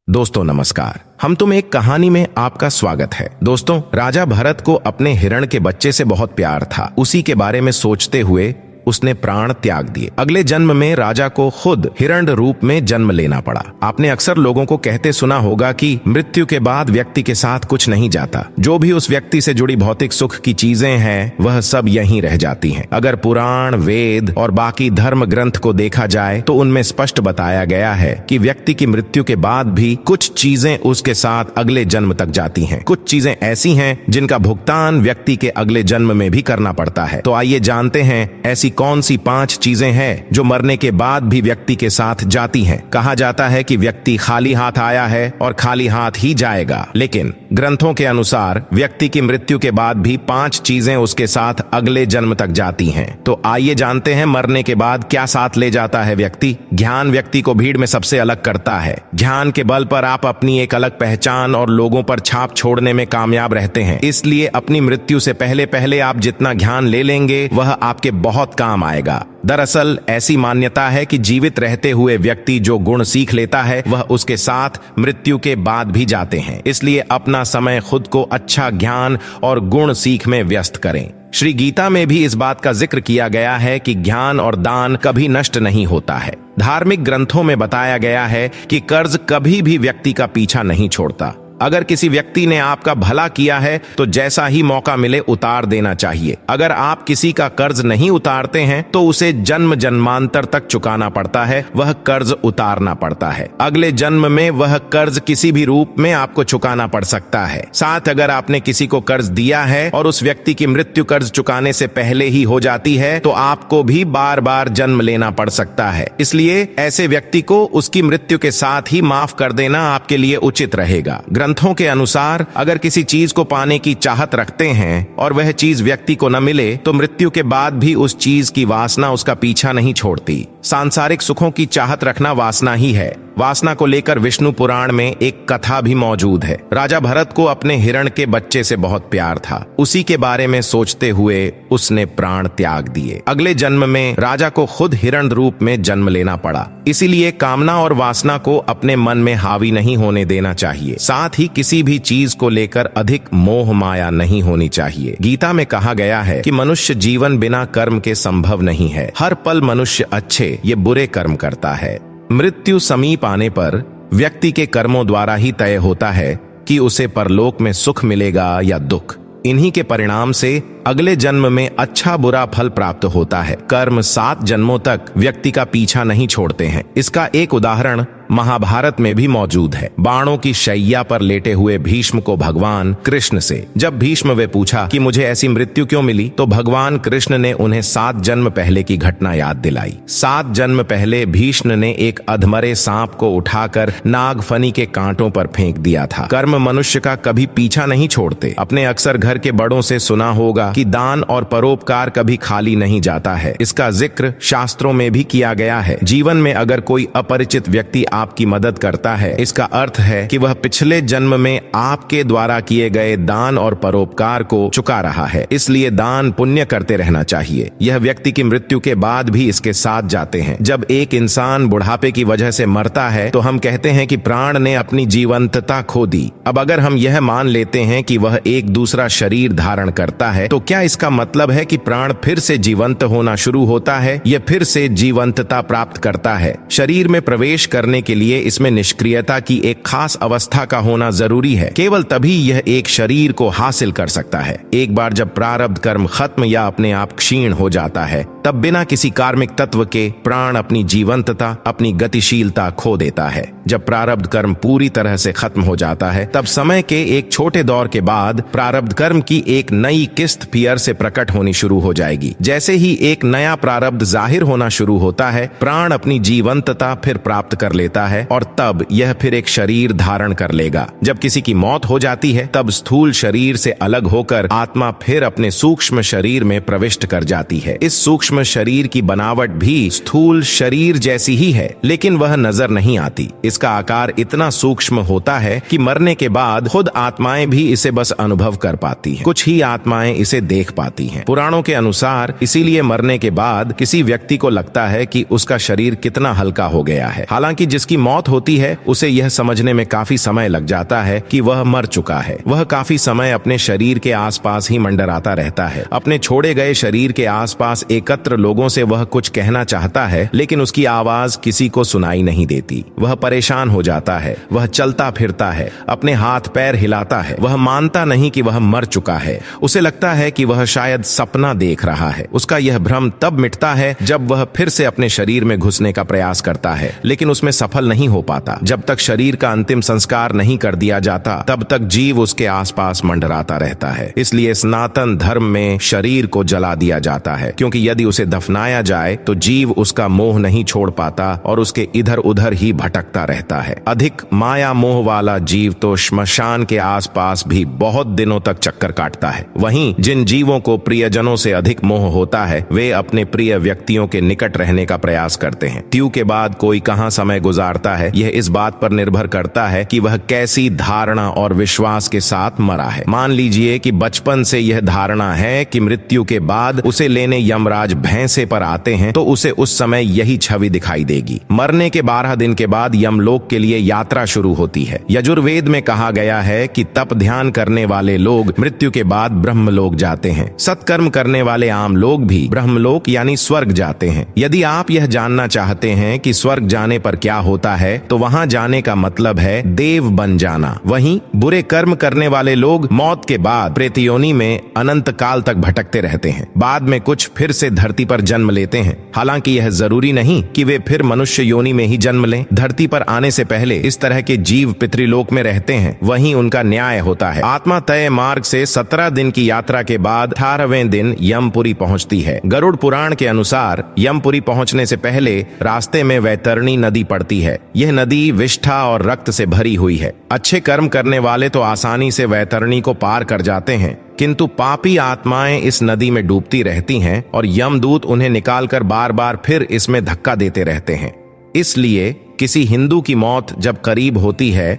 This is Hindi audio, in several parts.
दोस्तों नमस्कार। हम तुम एक कहानी में आपका स्वागत है। दोस्तों, राजा भरत को अपने हिरण के बच्चे से बहुत प्यार था। उसी के बारे में सोचते हुए उसने प्राण त्याग दिए। अगले जन्म में राजा को खुद हिरण रूप में जन्म लेना पड़ा। आपने अक्सर लोगों को कहते सुना होगा कि मृत्यु के बाद व्यक्ति के साथ कुछ नहीं जाता। जो भी उस व्यक्ति से जुड़ी भौतिक सुख की चीजें हैं वह सब यहीं रह जाती हैं। अगर पुराण, वेद और बाकी धर्म ग्रंथ को देखा जाए तो उनमें स्पष्ट बताया गया है कि व्यक्ति की मृत्यु के बाद भी कुछ चीजें उसके साथ अगले जन्म तक जाती हैं। कुछ चीजें ऐसी हैं जिनका भुगतान व्यक्ति के अगले जन्म में भी करना पड़ता है। तो आइए जानते हैं ऐसी कौन सी 5 चीजें हैं जो मरने के बाद भी व्यक्ति के साथ जाती हैं। कहा जाता है कि व्यक्ति खाली हाथ आया है और खाली हाथ ही जाएगा, लेकिन ग्रंथों के अनुसार व्यक्ति की मृत्यु के बाद भी 5 चीजें उसके साथ अगले जन्म तक जाती हैं। तो आइए जानते हैं मरने के बाद क्या साथ ले जाता है व्यक्ति। ज्ञान व्यक्ति को भीड़ में सबसे अलग करता है। ज्ञान के बल पर आप अपनी एक अलग पहचान और लोगों पर छाप छोड़ने में कामयाब रहते हैं। इसलिए अपनी मृत्यु से पहले पहले आप जितना ज्ञान ले लेंगे वह आपके बहुत काम आएगा। दरअसल ऐसी मान्यता है कि जीवित रहते हुए व्यक्ति जो गुण सीख लेता है वह उसके साथ मृत्यु के बाद भी जाते हैं। इसलिए अपना समय खुद को अच्छा ज्ञान और गुण सीख में व्यस्त करें। श्री गीता में भी इस बात का जिक्र किया गया है कि ज्ञान और दान कभी नष्ट नहीं होता है। धार्मिक ग्रंथों में बताया गया है कि कर्ज कभी भी व्यक्ति का पीछा नहीं छोड़ता। अगर किसी व्यक्ति ने आपका भला किया है तो जैसा ही मौका मिले उतार देना चाहिए। अगर आप किसी का कर्ज नहीं उतारते हैं तो उसे जन्म जन्मांतर तक चुकाना पड़ता है, वह कर्ज उतारना पड़ता है। अगले जन्म में वह कर्ज किसी भी रूप में आपको चुकाना पड़ सकता है। साथ अगर आपने किसी को कर्ज दिया है और उस व्यक्ति की मृत्यु कर्ज चुकाने से पहले ही हो जाती है तो आपको भी बार बार जन्म लेना पड़ सकता है। इसलिए ऐसे व्यक्ति को उसकी मृत्यु के साथ ही माफ कर देना आपके लिए उचित रहेगा। ग्रंथों के अनुसार अगर किसी चीज को पाने की चाहत रखते हैं और वह चीज व्यक्ति को न मिले तो मृत्यु के बाद भी उस चीज की वासना उसका पीछा नहीं छोड़ती। सांसारिक सुखों की चाहत रखना वासना ही है। वासना को लेकर विष्णु पुराण में एक कथा भी मौजूद है। राजा भरत को अपने हिरण के बच्चे से बहुत प्यार था। उसी के बारे में सोचते हुए उसने प्राण त्याग दिए। अगले जन्म में राजा को खुद हिरण रूप में जन्म लेना पड़ा। इसीलिए कामना और वासना को अपने मन में हावी नहीं होने देना चाहिए। साथ ही किसी भी चीज को लेकर अधिक मोह माया नहीं होनी चाहिए। गीता में कहा गया है कि मनुष्य जीवन बिना कर्म के संभव नहीं है। हर पल मनुष्य अच्छे ये बुरे कर्म करता है। मृत्यु समीप आने पर व्यक्ति के कर्मों द्वारा ही तय होता है कि उसे परलोक में सुख मिलेगा या दुख। इन्हीं के परिणाम से अगले जन्म में अच्छा बुरा फल प्राप्त होता है। कर्म 7 जन्मों तक व्यक्ति का पीछा नहीं छोड़ते हैं। इसका एक उदाहरण महाभारत में भी मौजूद है। बाणों की शैया पर लेटे हुए भीष्म को भगवान कृष्ण से जब भीष्म वे पूछा कि मुझे ऐसी मृत्यु क्यों मिली, तो भगवान कृष्ण ने उन्हें 7 जन्म पहले की घटना याद दिलाई। 7 जन्म पहले भीष्म ने एक अधमरे सांप को उठाकर नागफनी के कांटों पर फेंक दिया था। कर्म मनुष्य का कभी पीछा नहीं छोड़ते। अपने अक्सर घर के बड़ों से सुना होगा कि दान और परोपकार कभी खाली नहीं जाता है। इसका जिक्र शास्त्रों में भी किया गया है। जीवन में अगर कोई अपरिचित व्यक्ति आपकी मदद करता है, इसका अर्थ है कि वह पिछले जन्म में आपके द्वारा किए गए दान और परोपकार को चुका रहा है। इसलिए दान पुण्य करते रहना चाहिए। यह व्यक्ति की मृत्यु के बाद भी इसके साथ जाते हैं। जब एक इंसान बुढ़ापे की वजह से मरता है तो हम कहते हैं कि प्राण ने अपनी जीवंतता खो दी। अब अगर हम यह मान लेते हैं कि वह एक दूसरा शरीर धारण करता है तो क्या इसका मतलब है कि प्राण फिर से जीवंत होना शुरू होता है? यह फिर से जीवंतता प्राप्त करता है। शरीर में प्रवेश करने के लिए इसमें निष्क्रियता की एक खास अवस्था का होना जरूरी है। केवल तभी यह एक शरीर को हासिल कर सकता है। एक बार जब प्रारब्ध कर्म खत्म या अपने आप क्षीण हो जाता है तब बिना किसी कार्मिक तत्व के प्राण अपनी जीवंतता, अपनी गतिशीलता खो देता है। जब प्रारब्ध कर्म पूरी तरह से खत्म हो जाता है तब समय के एक छोटे दौर के बाद प्रारब्ध कर्म की एक नई किस्त फिर से प्रकट होनी शुरू हो जाएगी। जैसे ही एक नया प्रारब्ध जाहिर होना शुरू होता है, प्राण अपनी जीवंतता फिर प्राप्त कर लेता है और तब यह फिर एक शरीर धारण कर लेगा। जब किसी की मौत हो जाती है तब स्थूल शरीर से अलग होकर आत्मा फिर अपने सूक्ष्म शरीर में प्रविष्ट कर जाती है। इस सूक्ष्म सूक्ष्म शरीर की बनावट भी स्थूल शरीर जैसी ही है, लेकिन वह नजर नहीं आती। इसका आकार इतना सूक्ष्म होता है कि मरने के बाद खुद आत्माएं भी इसे बस अनुभव कर पाती हैं। कुछ ही आत्माएं इसे देख पाती हैं। पुराणों के अनुसार इसीलिए मरने के बाद किसी व्यक्ति को लगता है कि उसका शरीर कितना हल्का हो गया है। हालांकि जिसकी मौत होती है उसे यह समझने में काफी समय लग जाता है कि वह मर चुका है। वह काफी समय अपने शरीर के आसपास ही मंडराता रहता है। अपने छोड़े गए शरीर के आसपास एकत्र लोगों से वह कुछ कहना चाहता है, लेकिन उसकी आवाज किसी को सुनाई नहीं देती। वह परेशान हो जाता है। वह चलता फिरता है, अपने हाथ पैर हिलाता है। वह मानता नहीं कि वह मर चुका है। उसे लगता है कि वह शायद सपना देख रहा है। उसका यह भ्रम तब मिटता है जब वह फिर से अपने शरीर में घुसने का प्रयास करता है, लेकिन उसमें सफल नहीं हो पाता। जब तक शरीर का अंतिम संस्कार नहीं कर दिया जाता, तब तक जीव उसके आसपास मंडराता रहता है। इसलिए सनातन धर्म में शरीर को जला दिया जाता है, क्योंकि यदि उसे दफनाया जाए तो जीव उसका मोह नहीं छोड़ पाता और उसके इधर उधर ही भटकता रहता है। अधिक माया मोह वाला जीव तो श्मशान के आसपास भी बहुत दिनों तक चक्कर काटता है। वहीं जिन जीवों को प्रियजनों से अधिक मोह होता है, वे अपने प्रिय व्यक्तियों के निकट रहने का प्रयास करते हैं। मृत्यु के बाद कोई कहां समय गुजारता है, यह इस बात पर निर्भर करता है कि वह कैसी धारणा और विश्वास के साथ मरा है। मान लीजिए कि बचपन से यह धारणा है कि मृत्यु के बाद उसे लेने यमराज भैंसे पर आते हैं, तो उसे उस समय यही छवि दिखाई देगी। मरने के 12 दिन के बाद यमलोक के लिए यात्रा शुरू होती है। यजुर्वेद में कहा गया है कि तप ध्यान करने वाले लोग मृत्यु के बाद ब्रह्मलोक जाते हैं। सत्कर्म करने वाले आम लोग भी ब्रह्मलोक यानी स्वर्ग जाते हैं। यदि आप यह जानना चाहते हैं कि स्वर्ग जाने पर क्या होता है, तो वहां जाने का मतलब है देव बन जाना। वहीं बुरे कर्म करने वाले लोग मौत के बाद प्रेत योनि में अनंत काल तक भटकते रहते हैं। बाद में कुछ फिर से धरती पर जन्म लेते हैं। हालांकि यह जरूरी नहीं कि वे फिर मनुष्य योनि में ही जन्म लें। धरती पर आने से पहले इस तरह के जीव पितृलोक में रहते हैं, वहीं उनका न्याय होता है। आत्मा तय मार्ग से 17 दिन की यात्रा के बाद 18वें दिन यमपुरी पहुंचती है। गरुड़ पुराण के अनुसार यमपुरी पहुंचने से पहले रास्ते में वैतरणी नदी पड़ती है। यह नदी विष्ठा और रक्त से भरी हुई है। अच्छे कर्म करने वाले तो आसानी से वैतरणी को पार कर जाते हैं, किंतु पापी आत्माएं इस नदी में डूबती रहती हैं और यमदूत उन्हें निकालकर बार बार फिर इसमें धक्का देते रहते हैं। इसलिए किसी हिंदू की मौत जब करीब होती है,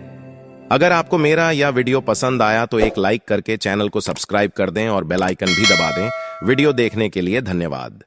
अगर आपको मेरा यह वीडियो पसंद आया तो एक लाइक करके चैनल को सब्सक्राइब कर दें और बेल आइकन भी दबा दें। वीडियो देखने के लिए धन्यवाद।